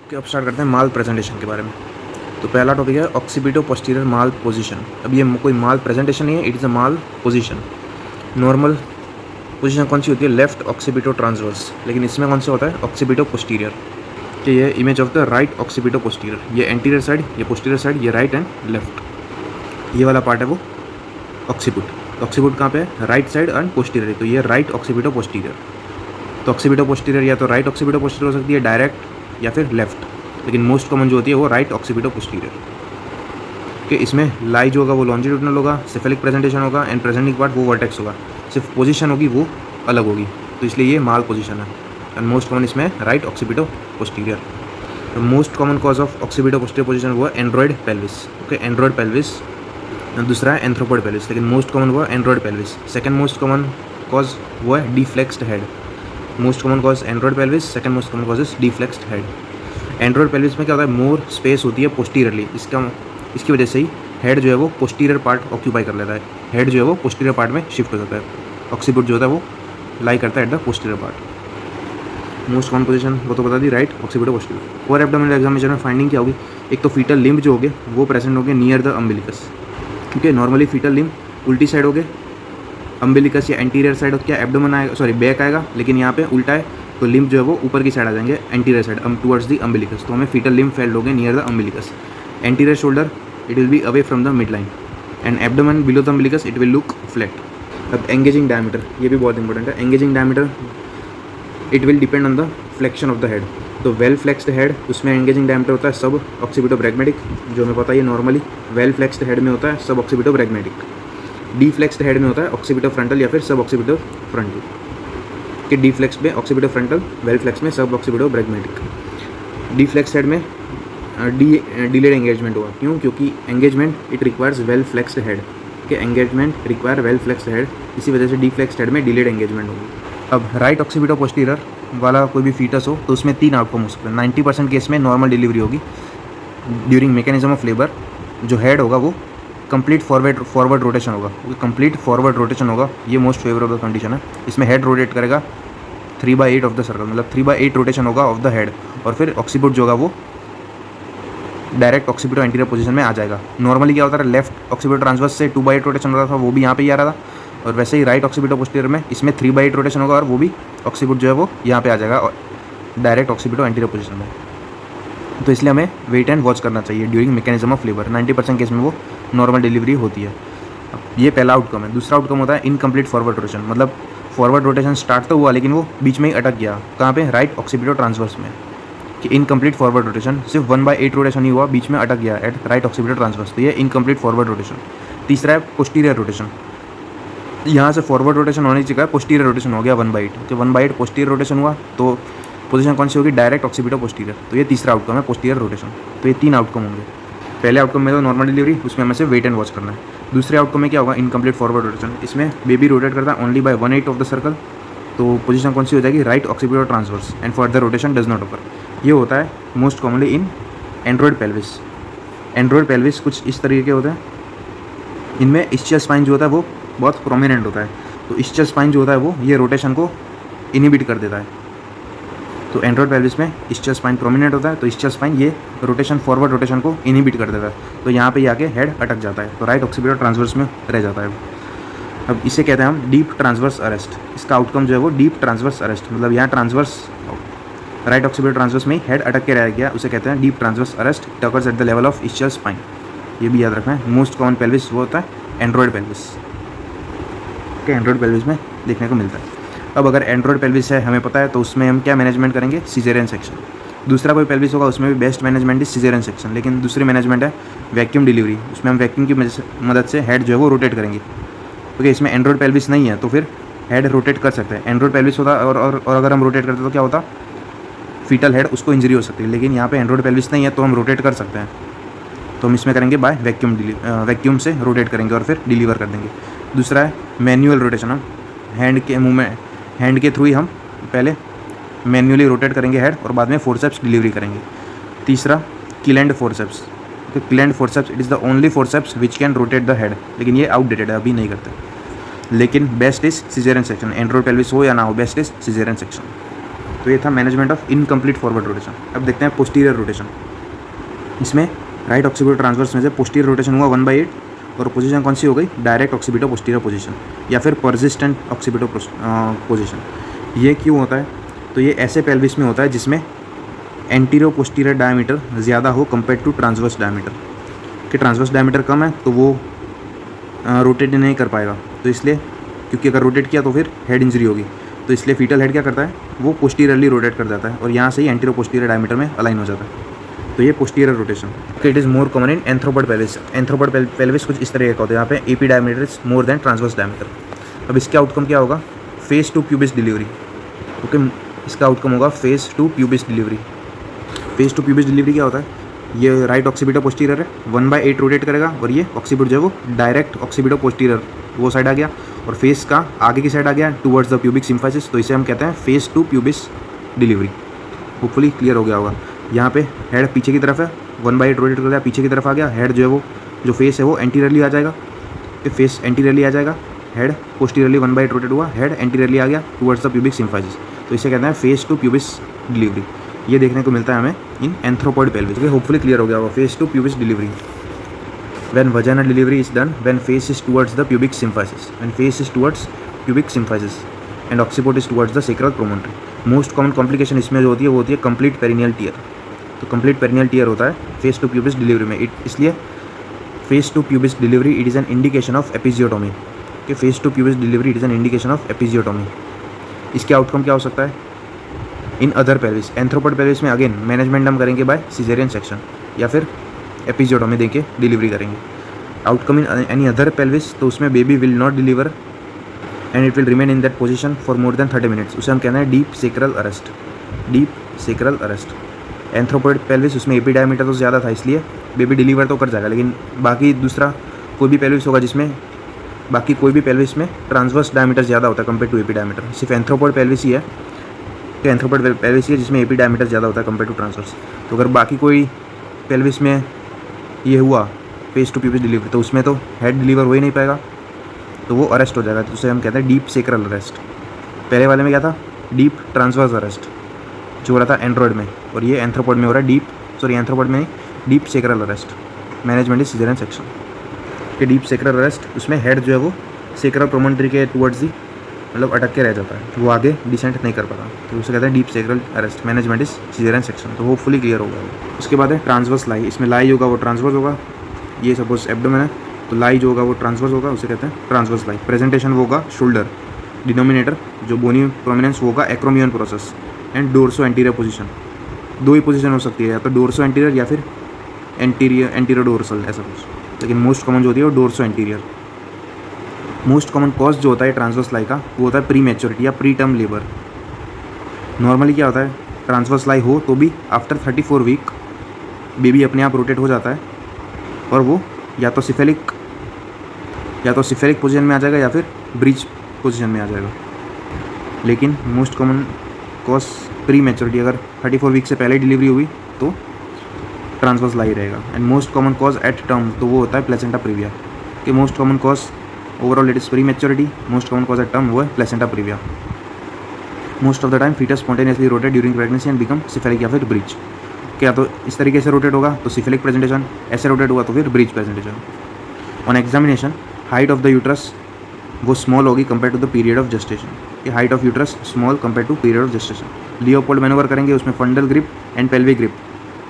कि अब स्टार्ट करते हैं माल प्रेजेंटेशन के बारे में। तो पहला टॉपिक है ऑक्सीपिटो पोस्टीरियर माल पोजीशन। अब ये कोई माल प्रेजेंटेशन नहीं है, it is a mall position. Normal position कौन सी होती है? Left occipito transverse. लेकिन इसमें कौन सा होता है? Occipito posterior. कि ये image of the right occipito posterior, ये एंटीरियर साइड, ये पोस्टीरियर साइड, ये राइट एंड लेफ्ट। ये वाला पार्ट है वो ऑक्सीपिट। ऑक्सीपिट कहाँ पे है? Right side and posterior. तो ये राइट ऑक्सीपिटो पोस्टीरियर। तो ऑक्सीपिटो पोस्टीरियर या तो राइट ऑक्सीपिटो पोस्टीरियर हो सकती है डायरेक्ट, या फिर लेफ्ट, लेकिन मोस्ट कॉमन जो होती है वो राइट ऑक्सीपिटो पोस्टीरियर। कि इसमें लाई जो होगा वो लॉन्जिट्यूडिनल होगा, सिफेलिक प्रेजेंटेशन होगा, एंड प्रेजेंटिंग पार्ट वो वर्टेक्स होगा। सिर्फ पोजीशन होगी वो अलग होगी, तो इसलिए ये माल पोजीशन है। एंड मोस्ट कॉमन इसमें right occipito posterior. Most common cause of occipito posterior position हुआ android pelvis. Okay, android pelvis. दूसरा है एंथ्रोपॉइड पेल्विस, लेकिन मोस्ट कॉमन हुआ android pelvis. Second most common cause हुआ है deflexed head. Most common cause android pelvis, second most common cause is deflexed head. Android pelvis में क्या होता है? मोर स्पेस होती है पोस्टीरियरली। इसकी वजह से ही हेड जो है वो पोस्टीरियर पार्ट ऑक्यूपाई कर लेता है। हेड जो है वो पोस्टीरियर पार्ट में शिफ्ट हो जाता है। ऑक्सीपिट जो होता है वो लाई करता है at the posterior part. Most common position वो तो बता दी, राइट ऑक्सीपिटो पोस्टीरियर। और एब्डोमिनल एग्जामिनेशन में फाइंडिंग क्या होगी? एक तो फीटल लिम्ब जो होगे वो प्रेजेंट होंगे नियर द अम्बिलिकस, क्योंकि नॉर्मली फीटल लिम्ब उल्टी साइड होगे, अम्बिलिकस या एंटीरियर साइड क्या एब्डोमेन आएगा, सॉरी बैक आएगा, लेकिन यहाँ पे उल्टा है तो लिम्ब जो है वो ऊपर की साइड आ जाएंगे, anterior side towards the umbilicus. तो हमें फीटल लिम्ब फेल्ड होंगे near the umbilicus. Anterior shoulder it will be away from the mid line, and abdomen below the umbilicus it will look flat. अब engaging diameter, ये भी बहुत important है। Engaging diameter it will depend on the flexion of the head. तो well flexed head उसमें engaging diameter होता है sub occipito ब्रैगमेटिक, जो हमें पता है नॉर्मली वेल फ्लेक्स्ड हेड में होता है sub occipito bregmatic. Deflexed head में होता है ऑक्सीपिटो फ्रंटल या फिर सब ऑक्सीपिटो फ्रंटल। कि डी फ्लेक्स में ऑक्सीपिटो फ्रंटल, वेल फ्लेक्स में sub occipito bregmatic. Deflex head में डिलेड एंगेजमेंट होगा। क्यों? क्योंकि engagement it requires well flexed head. कि engagement require well flexed head, इसी वजह से डी फ्लेक्स्ड हेड में डिलेड एंगेजमेंट होगी। अब राइट ऑक्सीपिटो पोस्टीरियर वाला कोई भी फीटस हो तो उसमें 3 आउटकम हो सकते हैं। 90% केस में नॉर्मल डिलीवरी होगी ड्यूरिंग मैकेनिज्म ऑफ लेबर। जो हेड होगा वो कंप्लीट फॉरवर्ड रोटेशन होगा, कंप्लीट फॉरवर्ड रोटेशन होगा। ये मोस्ट फेवरेबल कंडीशन है। इसमें हेड रोटेट करेगा 3/8 ऑफ द सर्कल, मतलब 3/8 रोटेशन होगा ऑफ द हेड, और फिर ऑक्सीपिट जो होगा वो डायरेक्ट ऑक्सीपिटो एंटीरियर पोजीशन में आ जाएगा। नॉर्मली क्या होता है? लेफ्ट ऑक्सीपिटो ट्रांसवर्स से 2/8 रोटेशन होता था, वो भी यहाँ पे ही आ रहा था। और वैसे ही राइट ऑक्सीपिटो पोस्टीरियर में इसमें 3/8 रोटेशन होगा, और वो भी ऑक्सीपिट जो है वो यहाँ पे आ जाएगा और डायरेक्ट ऑक्सीपिटो एंटीरियर पोजीशन में। तो इसलिए हमें वेट एंड वॉच करना चाहिए during mechanism of labour. 90% case में वो नॉर्मल डिलीवरी होती है। ये पहला आउटकम है। दूसरा आउटकम होता है इनकम्प्लीट फॉरवर्ड रोटेशन, मतलब फॉरवर्ड रोटेशन स्टार्ट तो हुआ लेकिन वो बीच में ही अटक गया। कहाँ पे? राइट ऑक्सीपिटो ट्रांसवर्स में। कि इनकम्प्लीट फॉरवर्ड रोटेशन, सिर्फ 1/8 रोटेशन ही हुआ, बीच में अटक गया एट राइट ऑक्सीपिटो ट्रांसवर्स, तो ये इनकम्प्लीट फॉरवर्ड रोटेशन। तीसरा है पोस्टीरियर रोटेशन। यहाँ से फॉरवर्ड रोटेशन होने की जगह पोस्टीरियर रोटेशन हो गया 1/8। तो 1/8 पोस्टीरियर रोटेशन हुआ तो पोजीशन कौन सी होगी? Direct occipito posterior. तो ये तीसरा आउटकम है पोस्टीरियर रोटेशन। तो ये 3 आउटकम होंगे। पहले आउटकम में तो नॉर्मल डिलीवरी, उसमें हमें से वेट एंड वॉच करना है। दूसरे आउटकम में क्या होगा? Incomplete forward rotation. इसमें बेबी रोटेट करता है only by 1/8 of the circle, तो पोजीशन कौन सी हो जाएगी? Right occipito transverse, and further rotation does not ओकर। ये होता है most commonly in Android pelvis. Android pelvis कुछ इस तरीके के होते हैं। इनमें इस्चियल स्पाइन जो होता है वो बहुत प्रोमिनेंट होता है। तो इस्चियल स्पाइन जो होता है वो ये रोटेशन को इनिबिट कर देता है। तो एंड्रॉयड पेल्विस में इस्चियल स्पाइन प्रोमिनेंट होता है, तो इस्चियल स्पाइन ये रोटेशन, फॉरवर्ड रोटेशन को इनिबिट कर देता है। तो यहाँ पे आके हेड अटक जाता है, तो राइट ऑक्सीपिटो ट्रांसवर्स में रह जाता है। अब इसे कहते हैं हम डीप ट्रांसवर्स अरेस्ट। इसका आउटकम जो है वो डीप ट्रांसवर्स अरेस्ट, मतलब यहाँ ट्रांसवर्स राइट ऑक्सीपिटो ट्रांसवर्स में हेड अटक के रह गया, उसे कहते हैं deep transverse arrest. It occurs at the level of ischial spine. ये भी याद रखना है। मोस्ट कॉमन पेल्विस वो होता है एंड्रॉयड पेल्विस, के एंड्रॉयड पेल्विस में देखने को मिलता है। अब अगर एंड्रॉयड पेल्विस है हमें पता है, तो उसमें हम क्या मैनेजमेंट करेंगे? Caesarean section. दूसरा कोई पेल्विस होगा उसमें भी best management is caesarean section, लेकिन दूसरी मैनेजमेंट है वैक्यूम डिलीवरी। उसमें हम वैक्यूम की मदद से हेड जो है वो रोटेट करेंगे। ओके, इसमें एंड्रॉयड पेल्विस नहीं है तो फिर हेड रोटेट कर सकते हैं। एंड्रॉयड पेल्विस होता और अगर हम रोटेट करते तो क्या होता? फीटल हेड उसको इंजरी हो सकती है। लेकिन यहाँ पे एंड्रॉयड पेल्विस नहीं है तो हम रोटेट कर सकते हैं, तो हम इसमें करेंगे बाय वैक्यूम से रोटेट करेंगे और फिर डिलीवर कर देंगे। दूसरा है मैन्युअल रोटेशन। हम हैंड के मुँह में, हैंड के थ्रू ही हम पहले मैन्युअली रोटेट करेंगे हेड और बाद में फोर्सेप्स डिलीवरी करेंगे। तीसरा किलेंड फोर्सेप्स। तो Kielland forceps it is the only forceps which can rotate the head, लेकिन ये आउटडेटेड है, अभी नहीं करते। लेकिन best is caesarean section. Android pelvis हो या ना हो, बेस्ट इज सिजेरियन सेक्शन। तो ये था management of incomplete forward rotation. अब देखते हैं पोस्टीरियर रोटेशन। इसमें राइट ऑक्सीपिटो ट्रांसवर्स में से पोस्टीरियर रोटेशन हुआ 1/8 और पोजीशन कौन सी हो गई, डायरेक्ट ऑक्सीपिटो पोस्टीरियर पोजीशन या फिर परसिस्टेंट ऑक्सीपिटो पोजीशन। ये क्यों होता है, तो ये ऐसे पेल्विस में होता है जिसमें एंटीरियर पोस्टीरियर डायमीटर ज़्यादा हो कंपेयर टू ट्रांसवर्स डायमीटर, कि ट्रांसवर्स डायमीटर कम है तो वो रोटेट नहीं कर पाएगा, तो इसलिए क्योंकि अगर रोटेट किया तो फिर हेड इंजरी होगी, तो इसलिए फीटल हेड क्या करता है, वो पोस्टीरियरली रोटेट कर जाता है और यहाँ से ही एंटीरियर पोस्टीरियर डायमीटर में अलाइन हो जाता है। तो ये posterior rotation. It is more common in anthropoid pelvis. Anthropoid pelvis कुछ इस तरह का होता है, यहाँ पे AP diameter is more than transverse diameter. अब इसके आउटकम क्या होगा, face to pubis delivery. Okay, इसका आउटकम होगा face to pubis delivery. Face to pubis delivery क्या होता है, ये राइट ऑक्सीपिटो पोस्टीरियर है, 1/8 रोटेट करेगा और ये ऑक्सीपिट जो है वो डायरेक्ट ऑक्सीपिटो पोस्टीरियर वो साइड आ गया और फेस का आगे की साइड आ गया टूवर्ड्स द प्यूबिक सिम्फाइसिस, तो इसे हम कहते हैं face to pubis delivery. Hopefully clear हो गया होगा। यहाँ पे हेड पीछे की तरफ है, 1/8 रोटेट कर दिया, पीछे की तरफ आ गया, हेड जो है वो जो फेस है वो एंटीरियरली आ जाएगा, तो फेस एंटीरियरली आ जाएगा, हेड पोस्टीरियरली 1/8 रोटेट हुआ, हेड एंटीरियरली आ गया टूवर्ड्स द प्यूबिक सिम्फाइसिस, तो इसे कहते हैं फेस टू प्यूबिस डिलीवरी। ये देखने को मिलता है हमें in anthropoid pelvis. Hopefully clear हो गया होगा। Face to pubis delivery, when vaginal delivery is done when face is towards the pubic symphysis, when face is towards pubic symphysis and occiput is towards the sacral promontory. Most common complication इसमें जो होती है वो होती है complete perineal tear. तो complete perineal tear होता है फेस टू प्यूबिस डिलीवरी में, इसलिए face to pubis delivery it is an indication of episiotomy. कि face to pubis delivery it is an indication of episiotomy. इसके आउटकम क्या हो सकता है in other pelvis. Anthropoid pelvis में अगेन मैनेजमेंट हम करेंगे बाय सिजेरियन सेक्शन या फिर एपिजियोटोमी देके डिलीवरी करेंगे। Outcome in any other pelvis, तो उसमें baby will not deliver and it will remain in that position for more than 30 minutes. उसे हम कहते हैं deep sacral arrest, deep sacral arrest. Anthropoid pelvis उसमें एपी डायमीटर तो ज़्यादा था इसलिए बेबी डिलीवर तो कर जाएगा, लेकिन बाकी दूसरा कोई भी पेल्विस होगा जिसमें बाकी कोई भी पेल्विस में ट्रांसवर्स डायमीटर ज़्यादा होता है कंपेयर टू एपी डायमीटर। सिर्फ एंथ्रोपॉइड पेल्विस ही है कि एंथ्रोपॉइड पेल्विस ही है जिसमें एपी डायमीटर ज़्यादा होता है कंपेयर टू ट्रांसवर्स। तो अगर बाकी कोई पेल्विस में ये हुआ फेस टू प्यूबिस डिलीवरी, तो उसमें तो हेड डिलीवर हो ही नहीं पाएगा, तो वो अरेस्ट हो जाएगा, तो उसे हम कहते हैं डीप सेक्रल अरेस्ट। पहले वाले में क्या था, डीप ट्रांसवर्स अरेस्ट जो हो रहा था एंड्रॉइड में, और ये एंथ्रोपॉड में हो रहा है एंथ्रोपॉड में deep sacral arrest. Management is caesarean section के डीप सेक्रल अरेस्ट, उसमें हेड जो है वो सेक्रल प्रोमोनटरी के टुवर्ड्स दी मतलब अटक के रह जाता है, वो आगे डिसेंट नहीं कर पाता, तो उसे कहते हैं deep sacral arrest. Management is caesarean section. तो होपफुली क्लियर होगा। उसके बाद है ट्रांसवर्स लाई। इसमें लाई होगा वो ट्रांसवर्स होगा, ये सपोज एब्डोमेन है तो लाई जो होगा वो ट्रांसवर्स होगा, उसे कहते हैं ट्रांसवर्स लाई। प्रेजेंटेशन वो होगा शोल्डर, डिनोमिनेटर जो बोनी प्रोमिनेंस वो होगा acromion process and dorso anterior position. दो ही पोजीशन हो सकती है, या तो डोर्सो एंटीरियर या फिर एंटीरियर डोर्सल ऐसा कुछ, लेकिन मोस्ट कॉमन जो होती है वो dorso anterior. Most common cause जो होता है ट्रांसवर्स लाई का वो होता है प्री मैच्योरिटी या प्री टर्म लेबर। नॉर्मली क्या होता है ट्रांसवर्स लाई हो तो भी आफ्टर 34 वीक बेबी अपने आप रोटेट हो जाता है और वो या तो सिफेलिक पोजीशन में आ जाएगा या फिर ब्रिज पोजीशन में आ जाएगा। लेकिन most common cause pre maturity, अगर 34 वीक से पहले डिलीवरी हुई तो ट्रांसवर्स लाई रहेगा। And most common cause at term तो वो होता है प्लेसेंटा प्रीविया। कि most common cause overall it is prematurity, most common cause at term वो है placenta previa. Most of the time fetus spontaneously rotate during pregnancy and become cephalic या फिर bridge. क्या तो इस तरीके से रोटेट होगा तो सिफेलिक प्रेजेंटेशन, ऐसे रोटेट हुआ तो फिर breech presentation. On examination height of the uterus वो स्मॉल होगी compare to the period of gestation. ये height of uterus small compare to period of gestation. Leopold manoeuvre करेंगे उसमें fundal grip and pelvic grip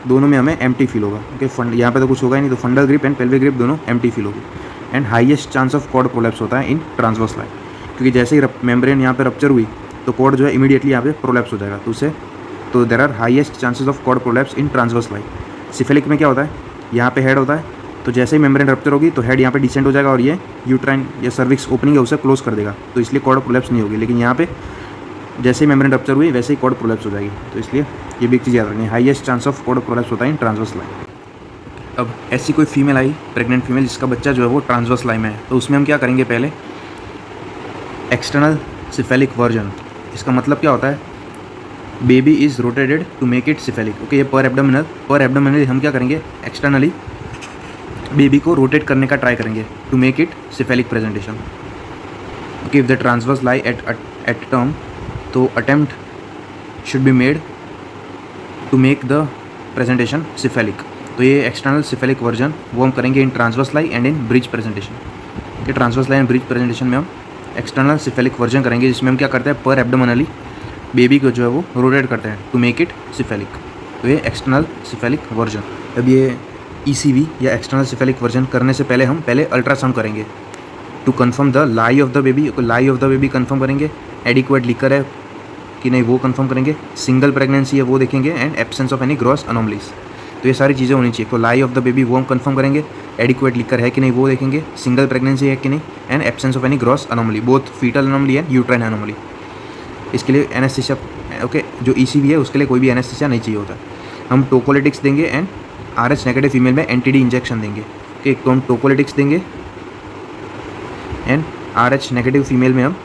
दोनों में हमें empty feel होगा। Okay, fund यहाँ पे तो कुछ होगा ही नहीं, तो fundal grip and pelvic grip दोनों एम्प्टी फील होगी। And highest chance of cord prolapse होता है इन ट्रांसवर्स लाई, क्योंकि जैसे ही मेम्ब्रेन यहाँ पे रप्चर हुई तो कॉर्ड जो है इमीडिएटली यहाँ पे प्रोलैप्स हो जाएगा, तो there are highest chances of cord prolapse in transverse lie. Cephalic में क्या होता है, यहाँ पे हेड होता है, तो जैसे ही मेम्ब्रेन रप्चर होगी तो हेड यहाँ पे डिसेंट हो जाएगा और ये यूट्राइन या सर्विक्स ओपनिंग है उसे क्लोज कर देगा, तो इसलिए कॉर्ड प्रोलैप्स नहीं होगी। लेकिन यहाँ पे जैसे ही मेम्ब्रेन रप्चर हुई वैसे ही कॉर्ड प्रोलैप्स हो जाएगी, तो इसलिए ये भी एक चीज़ याद रखनी है, highest chance of cord prolapse होता है इन ट्रांसवर्स लाई। अब ऐसी कोई फीमेल आई, प्रेग्नेंट फीमेल जिसका बच्चा जो है वो ट्रांसवर्स लाई में है, तो उसमें हम क्या करेंगे, पहले एक्सटर्नल सिफेलिक वर्जन। इसका मतलब क्या होता है, baby is rotated to make it cephalic. Okay, ये पर एब्डोमिनल हम क्या करेंगे, एक्सटर्नली बेबी को रोटेट करने का ट्राई करेंगे to make it cephalic presentation. Okay, if the transverse lie at term, तो attempt should be made to make the presentation cephalic. तो ये एक्सटर्नल सिफेलिक वर्जन वो हम करेंगे in transverse lie and in breech presentation. कि transverse lie and breech presentation में हम external cephalic version करेंगे, जिसमें हम क्या करते हैं, पर एब्डोमिनली बेबी को जो है वो रोटेट करते हैं टू मेक इट सिफेलिक। तो ये एक्सटर्नल सिफेलिक वर्जन। अब ये ECV या एक्सटर्नल सिफेलिक वर्जन करने से पहले हम अल्ट्रासाउंड करेंगे to confirm the lie of the baby. Lie of the baby confirm करेंगे, एडिक्वेट लिकर है कि नहीं वो कंफर्म करेंगे, सिंगल प्रेगनेंसी है वो देखेंगे, and absence of any gross anomalies. तो ये सारी चीज़ें होनी चाहिए। तो लाई ऑफ द बेबी वो हम कंफर्म करेंगे, एडिक्वेट लिकर है कि नहीं वो देखेंगे, सिंगल प्रेगनेंसी है कि नहीं, and absence of any gross anomaly, both fetal anomaly and uterine anomaly. इसके लिए एनेस्थीसिया ओके, जो ECV है उसके लिए कोई भी एनेस्थीसिया नहीं चाहिए होता। हम टोकोलिटिक्स देंगे एंड RH नेगेटिव फीमेल में NTD इंजेक्शन देंगे। ओके, तो हम टोकोलिटिक्स देंगे एंड RH नेगेटिव फीमेल में हम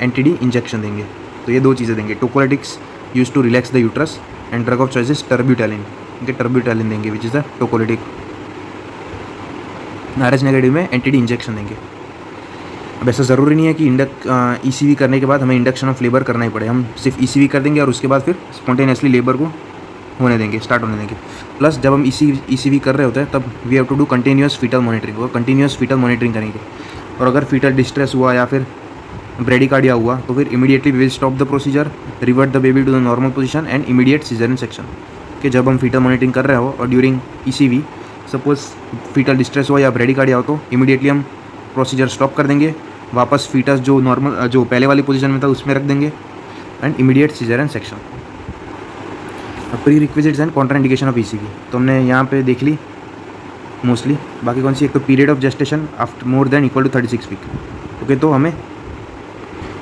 NTD इंजेक्शन देंगे। तो ये दो चीज़ें देंगे। Tocolytics use to relax the uterus and drug of choice is terbutaline. Okay, terbutaline देंगे which is the tocolytic. RH negative में NTD इंजेक्शन देंगे। अब ऐसा ज़रूरी नहीं है कि ECV करने के बाद हमें इंडक्शन ऑफ लेबर करना ही पड़े। हम सिर्फ ECV कर देंगे और उसके बाद फिर स्पॉन्टेनियसली लेबर को होने देंगे, स्टार्ट होने देंगे। प्लस जब हम ECV कर रहे होते हैं तब we have to do continuous fetal monitoring, और कंटिन्यूस फीटल मॉनिटरिंग करेंगे। और अगर फीटल डिस्ट्रेस हुआ या फिर ब्रेडिकार्डिया हुआ तो फिर immediately we will stop the procedure, revert the baby to the normal position and immediate caesarean section. कि जब हम फीटल मॉनिटरिंग कर रहे हो और during ECV suppose fetal distress हुआ या ब्रेडिकार्डिया हो तो इमीडिएटली हम प्रोसीजर स्टॉप कर देंगे, वापस फीटस जो नॉर्मल जो पहले वाली पोजीशन में था उसमें रख देंगे, and immediate caesarean section. Pre requisites and contraindication of ECV तो हमने यहाँ पे देख ली मोस्टली। बाकी कौन सी, एक तो period of gestation after more than equal to 36 week. Okay, तो हमें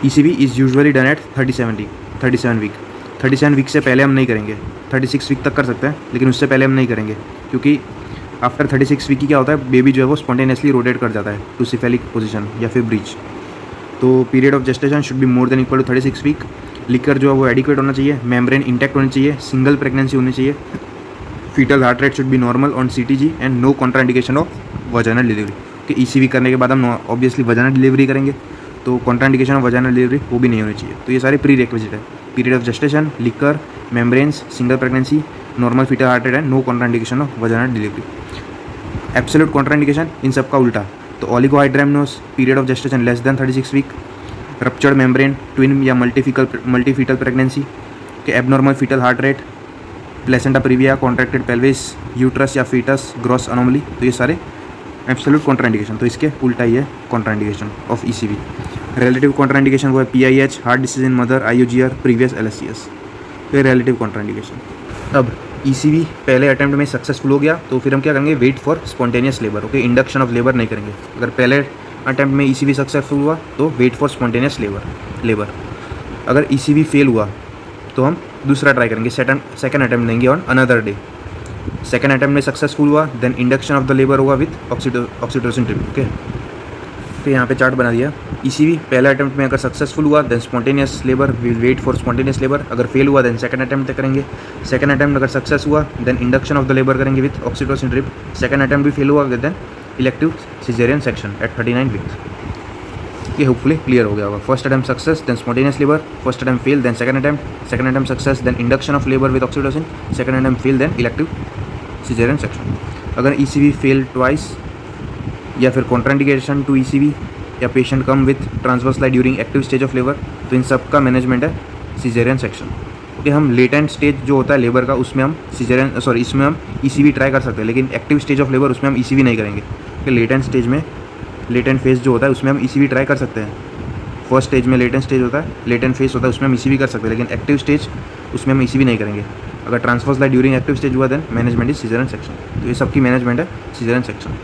ECV is usually done at 37 week. 37 week से पहले हम नहीं करेंगे, 36 वीक तक कर सकते हैं लेकिन उससे पहले हम नहीं करेंगे, क्योंकि आफ्टर 36 वीक की क्या होता है, बेबी जो है वो स्पॉन्टेनियसली रोटेट कर जाता है टू सिफेलिक पोजीशन या फिर ब्रीच। तो period of gestation should be more than equal to 36 week. Liquor जो है वो एडिक्वेट होना चाहिए, मेम्ब्रेन इंटैक्ट होनी चाहिए, सिंगल प्रेगनेंसी होनी चाहिए, fetal heart rate should be normal on CTG and no contraindication of vaginal delivery. कि ECV करने के बाद हम ऑब्वियसली वजाइनल डिलीवरी करेंगे, तो कॉन्ट्राइंडिकेशन ऑफ वजाइनल डिलीवरी वो भी नहीं होनी चाहिए। तो ये सारे प्री रिक्विजिट है, period of gestation, liquor, membranes, single pregnancy, normal fetal heart rate and no contraindication of vaginal delivery. Absolute contraindication इन सबका उल्टा, तो oligohydramnios, period of gestation less than 36 week, ruptured membrane, twin या multifetal pregnancy के abnormal fetal heart rate, placenta previa, contracted pelvis, uterus या fetus, gross anomaly. तो ये सारे एब्सोल्यूट कॉन्ट्राइंडिकेशन, तो इसके उल्टा ही है contraindication of ECV। Relative contraindication वो है PIH, heart disease in mother, IUGR, previous LSCS। तो ये रिलेटिव कॉन्ट्राइंडिकेशन। अब ECV पहले अटैम्प्ट में सक्सेसफुल हो गया तो फिर हम क्या करेंगे, wait for spontaneous labour. Okay, induction of labour नहीं करेंगे। अगर पहले अटैम्प्ट में ECV सक्सेसफुल हुआ तो वेट फॉर स्पॉन्टेनियस लेबर। अगर ECV फेल हुआ तो हम दूसरा ट्राई करेंगे, सेकंड अटैम्प्ट देंगे on another day. Second attempt में सक्सेसफुल हुआ then induction of the labour होगा विथ ऑक्सीटोसिन ट्रिप। ओके, तो यहाँ पे चार्ट बना दिया। ECV पहला अटैम्प्ट में अगर सक्सेसफुल हुआ then spontaneous labour, we will wait for spontaneous labour. अगर फेल हुआ देन सेकंड अटैम्प्ट करेंगे। सेकंड अटैम्प्ट अगर सक्सेस हुआ then induction of the labour करेंगे with oxytocin drip. Second attempt भी फेल हुआ then elective caesarean section at 39 weeks. ये hopefully clear हो गया होगा। First attempt success then spontaneous labour, first attempt fail then second attempt success then induction of labour with oxytocin, second attempt fail then elective caesarean section. अगर ECV फेल twice या फिर contraindication to ECV या patient come with transverse lie during active stage of labour, तो इन सब का management है सिजेरियन सेक्शन। ओके, हम लेटेंट स्टेज जो होता है लेबर का उसमें हम इसमें हम ECV ट्राई कर सकते हैं, लेकिन एक्टिव स्टेज ऑफ लेबर उसमें हम ECV नहीं करेंगे। कि लेटेंट स्टेज में, लेटेंट फेज जो होता है उसमें हम ECV ट्राई कर सकते हैं। फर्स्ट स्टेज में लेटेंट स्टेज होता है, लेटेंट फेज होता है उसमें हम ECV कर सकते हैं, लेकिन एक्टिव स्टेज उसमें हम ECV नहीं करेंगे। अगर transverse lie during active stage हुआ then management is caesarean section. तो ये सबकी मैनेजमेंट है सिजेरियन सेक्शन।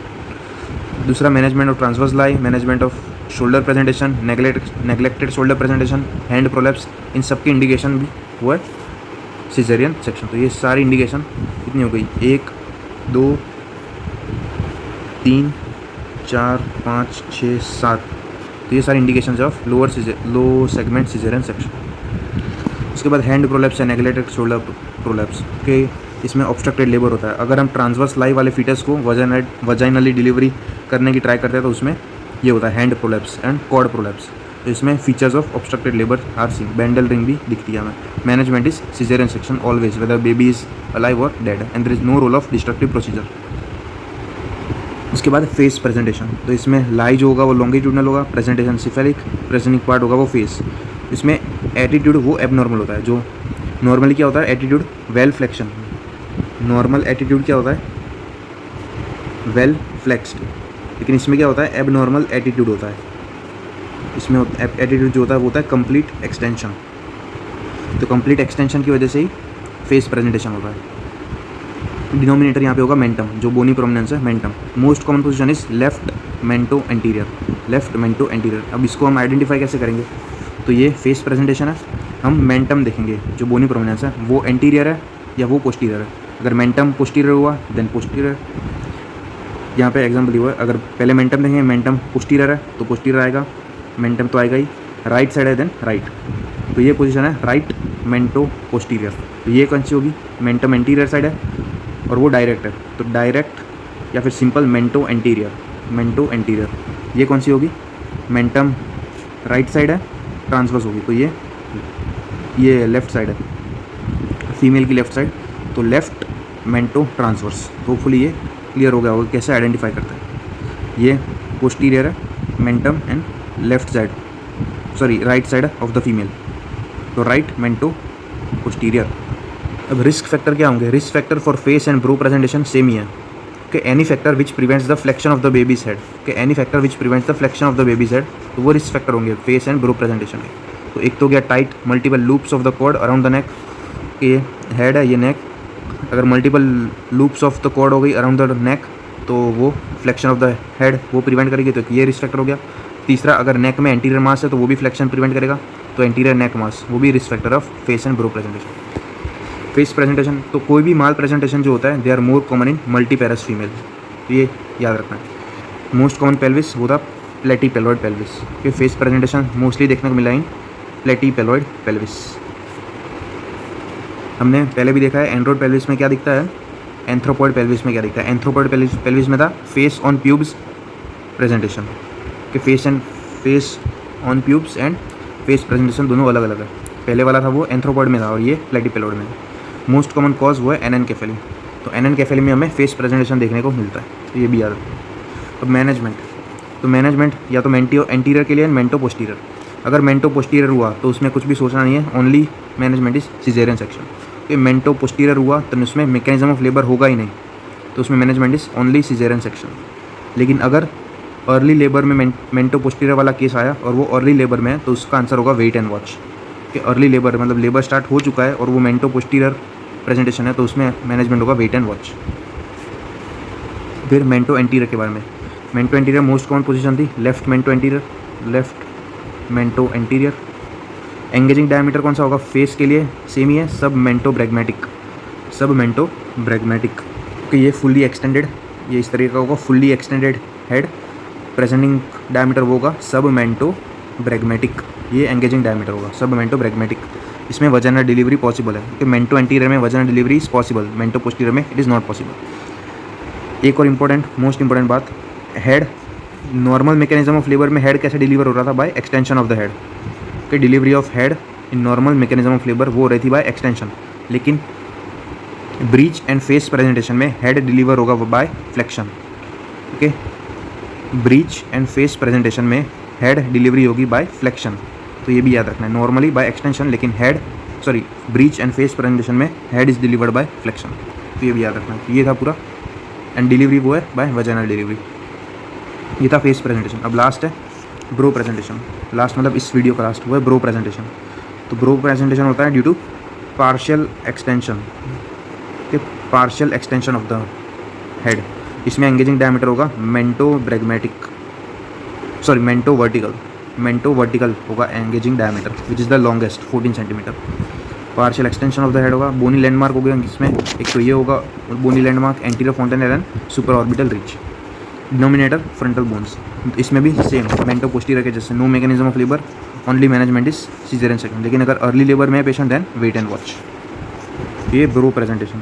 दूसरा management of transverse lie, management of shoulder presentation, neglected shoulder presentation, hand prolapse, इन सब की इंडिकेशन भी हुआ है सिजेरियन सेक्शन। तो ये सारी इंडिकेशन कितनी हो गई, 1 2 3 4 5 6 7। तो ये सारी indication of low segment caesarean section. उसके बाद हैंड प्रोलैप्स है, नेग्लेक्टेड शोल्डर प्रोलैप्स के इसमें ऑब्स्ट्रक्टेड लेबर होता है। अगर हम ट्रांसवर्स लाई वाले फीटस को वजाइनली डिलीवरी करने की ट्राई करते हैं तो उसमें ये होता है hand prolapse and cord prolapse. तो इसमें features of obstructed labour are seen, Bandl ring भी दिखती है हमें। Management is caesarean section always whether baby is alive और dead and there is no role of destructive procedure. उसके बाद face presentation, तो इसमें लाई जो होगा वो लॉन्गिट्यूडनल होगा, प्रेजेंटेशन सिफेलिक, प्रेजेंटिंग पार्ट होगा वो फेस। इसमें एटीट्यूड वो एबनॉर्मल होता है, जो नॉर्मली क्या होता है attitude well flexion, normal attitude क्या होता है वेल फ्लेक्स्ड, लेकिन इसमें क्या होता है एबनॉर्मल एटीट्यूड होता है। इसमें एटीट्यूड जो होता है वो होता है कंप्लीट एक्सटेंशन, तो कंप्लीट एक्सटेंशन की वजह से ही फेस प्रेजेंटेशन होता है। डिनोमिनेटर यहाँ पे होगा मेंटम, जो बोनी प्रोमिनेंस है mentum. Most common position is left mento anterior, left mento anterior. अब इसको हम आइडेंटिफाई कैसे करेंगे, तो ये फेस प्रेजेंटेशन है, हम मेंटम देखेंगे जो बोनी प्रोमिनेंस है वो एंटीरियर है या वो पोस्टीरियर है। अगर मेंटम पोस्टीरियर हुआ देन पोस्टीरियर। यहाँ पे एग्जाम्पल हुआ है, अगर पहले मेंटम देखेंगे मेंटम पोस्टीरियर है तो पोस्टीरियर आएगा, मेंटम तो आएगा ही, राइट साइड है देन राइट, तो ये पोजीशन है राइट मेंटो पोस्टीरियर। तो ये कौन सी होगी, मेंटम एंटीरियर साइड है और वो डायरेक्ट है, तो डायरेक्ट या फिर सिंपल मेंटो एंटीरियर, मेंटो एंटीरियर। ये कौन सी होगी, मेंटम राइट साइड है ट्रांसवर्स होगी, तो ये लेफ्ट साइड है, फीमेल की लेफ्ट साइड, तो लेफ्ट मेंटो ट्रांसवर्स। तो होपफुली ये क्लियर हो गया होगा कैसे आइडेंटिफाई करते हैं। ये पोस्टीरियर है mentum and left side, sorry right side of the female, तो राइट मेंटो पोस्टीरियर। अब रिस्क फैक्टर क्या होंगे, risk factor for face and brow presentation same ही है कि any factor which prevents the flexion of the baby's head, कि any factor which prevents the flexion of the baby's head, तो वो risk factor होंगे face and brow presentation के। तो एक तो गया tight multiple loops of the cord around the neck, ये हेड है ये नेक, अगर multiple loops of the cord हो गई अराउंड द नेक तो वो फ्लेक्शन ऑफ द हेड वो प्रिवेंट करेगी, तो ये रिस्क फैक्टर हो गया। तीसरा, अगर नेक में एंटीरियर मास है तो वो भी फ्लेक्शन प्रिवेंट करेगा, तो एंटीरियर नेक मास वो भी risk factor of face and brow presentation. Face presentation, तो कोई भी माल प्रेजेंटेशन जो होता है they are more common in multiparous female, तो ये याद रखना है। मोस्ट कॉमन पेल्विस होता प्लेटीपेलॉइड पेल्विस, ये फेस प्रेजेंटेशन मोस्टली देखने को मिला इन प्लेटीपेलॉइड पेल्विस। हमने पहले भी देखा है एंड्रोइड पेल्विस में क्या दिखता है, एंथ्रोपॉइड पेल्विस में क्या दिखता है। एंथ्रोपॉइड पेल्विस में था फेस ऑन प्यूब्स प्रेजेंटेशन, कि face on प्यूब्स and face presentation दोनों अलग अलग है। पहले वाला था वो एंथ्रोपॉइड में था और ये प्लेटीपेलॉइड में है। मोस्ट कॉमन कॉज वो है एनेनकेफेली, तो एनेनकेफेली में हमें फेस प्रेजेंटेशन देखने को मिलता है, तो ये भी याद रखना। अब मैनेजमेंट, तो मैनेजमेंट या तो एंटीरियर के लिए मेंटो पोस्टीरियर। अगर मेंटो पोस्टीरियर हुआ तो उसमें कुछ भी सोचना नहीं है, only management is caesarean section. तो मेंटो पोस्टीरियर हुआ तो उसमें मैकेनिज्म ऑफ लेबर होगा ही नहीं, तो उसमें management is only caesarean section. लेकिन अगर अर्ली लेबर में मेंटो पोस्टीरियर वाला केस आया और वो अर्ली लेबर में है तो उसका आंसर होगा वेट एंड वॉच, कि अर्ली लेबर मतलब लेबर स्टार्ट हो चुका है और वो मेंटो पोस्टीरियर प्रेजेंटेशन है तो उसमें मैनेजमेंट होगा वेट एंड वॉच। फिर मेंटो एंटीरियर के बारे में, mento anterior most common position थी left mento anterior, left mento anterior. Engaging diameter कौन सा होगा फेस के लिए, सेम ही है सब मेंटो ब्रैग्मेटिक, सब मेंटो ब्रैग्मेटिक, कि ये फुल्ली एक्सटेंडेड, ये इस तरीके का होगा fully extended head. Presenting diameter वो होगा सब मेंटो ब्रैग्मेटिक, ये एंगेजिंग डायमीटर होगा सब मेंटो ब्रैग्मेटिक। इसमें वजाइनल डिलीवरी पॉसिबल है, क्योंकि मेंटो एंटीरियर में vaginal delivery is possible, mento posterior में इट इज़ नॉट पॉसिबल। एक और इम्पोर्टेंट मोस्ट इंपॉर्टेंट बात, head normal mechanism of labour में हेड कैसे डिलीवर हो रहा था, by extension of the head, कि delivery of head in normal mechanism of labour वो हो रही थी बाय एक्सटेंशन। लेकिन ब्रीच एंड फेस प्रेजेंटेशन में हेड डिलीवर होगा वो by flexion, okay. Breach and face presentation में हेड डिलीवरी होगी बाय फ्लेक्शन, तो ये भी याद रखना है, नॉर्मली बाय एक्सटेंशन लेकिन ब्रीच एंड फेस प्रेजेंटेशन में head is delivered by flexion, तो ये भी याद रखना है। ये था पूरा, एंड डिलीवरी वो है बाय वजाइनल डिलीवरी। ये था फेस प्रेजेंटेशन। अब लास्ट है ब्रो प्रेजेंटेशन, लास्ट मतलब इस वीडियो का लास्ट वो है ब्रो प्रेजेंटेशन। तो ब्रो प्रेजेंटेशन होता है ड्यू टू पार्शियल एक्सटेंशन, के partial extension of the head. इसमें एंगेजिंग डायमीटर होगा मेंटो ब्रैग्मेटिक, सॉरी मेंटो वर्टिकल होगा engaging diameter which is the longest 14 centimetre. Partial extension of the head होगा, बोनी लैंडमार्क हो गया जिसमें एक तो ये होगा bony landmark anterior fontanelle and super orbital ridge. Denominator frontal bones, इसमें भी सेम मेंटो पोस्टीरियर के जैसे, no mechanism of labour, only management is caesarean section. लेकिन अगर अर्ली लेबर में है patient then wait and watch. ये ब्रो प्रेजेंटेशन।